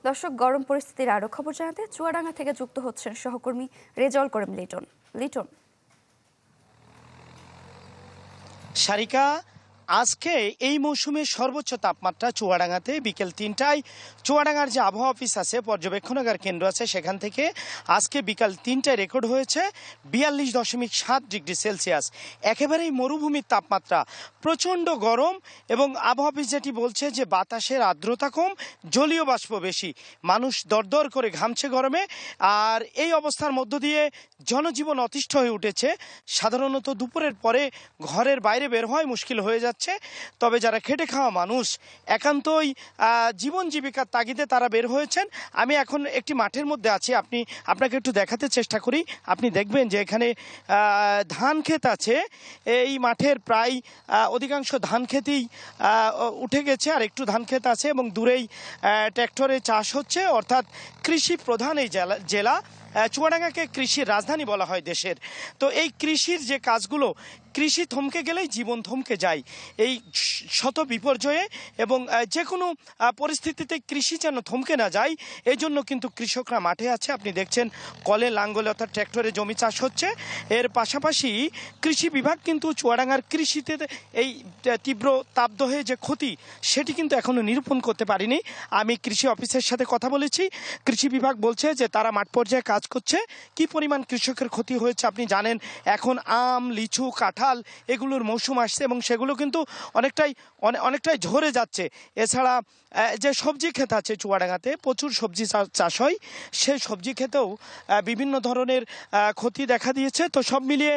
দর্শক, গরম পরিস্থিতির আরো খবর জানাতে চুয়াডাঙ্গা থেকে যুক্ত হচ্ছেন সহকর্মী রেজাউল করিম লিটন। লিটন, সারিকা, আজকে এই মৌসুমের সর্বোচ্চ তাপমাত্রা চুয়াডাঙ্গাতে বিকেল ৩টায় চুয়াডাঙ্গার যে আবহাওয়া অফিস আছে, পর্যবেক্ষণাগার কেন্দ্র আছে, সেখান থেকে আজকে বিকাল ৩টায় রেকর্ড হয়েছে ৪২.৭ ডিগ্রি সেলসিয়াস। একেবারেই মরুভূমির তাপমাত্রা, প্রচণ্ড গরম। এবং আবহাওয়া অফিস যেটি বলছে যে বাতাসের আর্দ্রতা কম, জলীয় বাষ্প বেশি, মানুষ দরদর করে ঘামছে গরমে। আর এই অবস্থার মধ্য দিয়ে জনজীবন অতিষ্ঠ হয়ে উঠেছে। সাধারণত দুপুরের পরে ঘরের বাইরে বের হওয়াই মুশকিল হয়ে যাচ্ছে। তবে যারা খেটে খাওয়া মানুষ, একান্তই জীবন জীবিকার তাগিদে তারা বের হয়েছেন। আমি এখন একটি মাঠের মধ্যে আছি, আপনাকে একটু দেখাতে চেষ্টা করি। আপনি দেখবেন যে এখানে ধান ক্ষেত আছে। এই মাঠের প্রায় অধিকাংশ ধান ক্ষেতই উঠে গেছে, আর একটু ধান ক্ষেত আছে এবং দূরেই ট্র্যাক্টরে চাষ হচ্ছে। অর্থাৎ কৃষি প্রধান এই জেলা। চুয়াডাঙ্গাকে কৃষির রাজধানী বলা হয় দেশের। তো এই কৃষির যে কাজগুলো, কৃষি থমকে গেলেই জীবন থমকে যায়। এই শত বিপর্যয়ে এবং যে কোনো পরিস্থিতিতে কৃষি যেন থমকে না যায়, এই জন্য কিন্তু কৃষকরা মাঠে আছে। আপনি দেখছেন কলে, লাঙ্গলে অর্থাৎ ট্র্যাক্টরে জমি চাষ হচ্ছে। এর পাশাপাশি কৃষি বিভাগ কিন্তু চুয়াডাঙ্গার কৃষিতে এই তীব্র তাপদহে যে ক্ষতি, সেটি কিন্তু এখনও নিরূপণ করতে পারেনি। আমি কৃষি অফিসের সাথে কথা বলেছি। কৃষি বিভাগ বলছে যে তারা মাঠ পর্যায়ে কাজ করছে। কি পরিমাণ কৃষকের ক্ষতি হয়েছে আপনি জানেন। এখন আম, লিচু, কাঁঠাল এগুলোর মৌসুম আসছে এবং সেগুলো কিন্তু অনেকটাই ঝরে যাচ্ছে। এছাড়া যে সবজি ক্ষেত আছে চুয়াডাঙ্গাতে, প্রচুর সবজি চাষ হয়, সেই সবজি ক্ষেতেও বিভিন্ন ধরনের ক্ষতি দেখা দিয়েছে। তো সব মিলিয়ে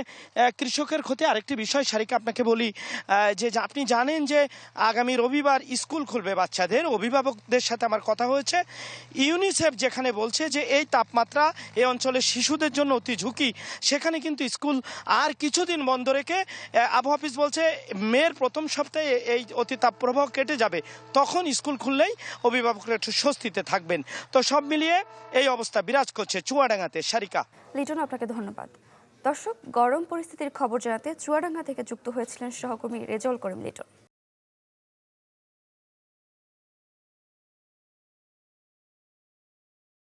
কৃষকের ক্ষতি। আরেকটি বিষয় সারিকা আপনাকে বলি, যে আপনি জানেন যে আগামী রবিবার স্কুল খুলবে বাচ্চাদের। অভিভাবকদের সাথে আমার কথা হয়েছে। ইউনিসেফ যেখানে বলছে যে এই তাপমাত্রা এই অঞ্চলের শিশুদের জন্য অতি ঝুঁকি, সেখানে কিন্তু স্কুল আর কিছুদিন বন্ধ রেখে, আবহাওয়া অফিস বলছে মের প্রথম সপ্তাহে এই অতি তাপপ্রবাহ কেটে যাবে, তখন স্কুল খুললেই অভিভাবকরা একটু স্বস্তিতে থাকবেন। তো সব মিলিয়ে এই অবস্থা বিরাজ করছে চুয়াডাঙ্গাতে। সারিকা। লিটন, আপনাকে ধন্যবাদ। দর্শক, গরম পরিস্থিতির খবর জানাতে চুয়াডাঙ্গা থেকে যুক্ত হয়েছিলেন সহকর্মী রেজাউল করিম লিটন।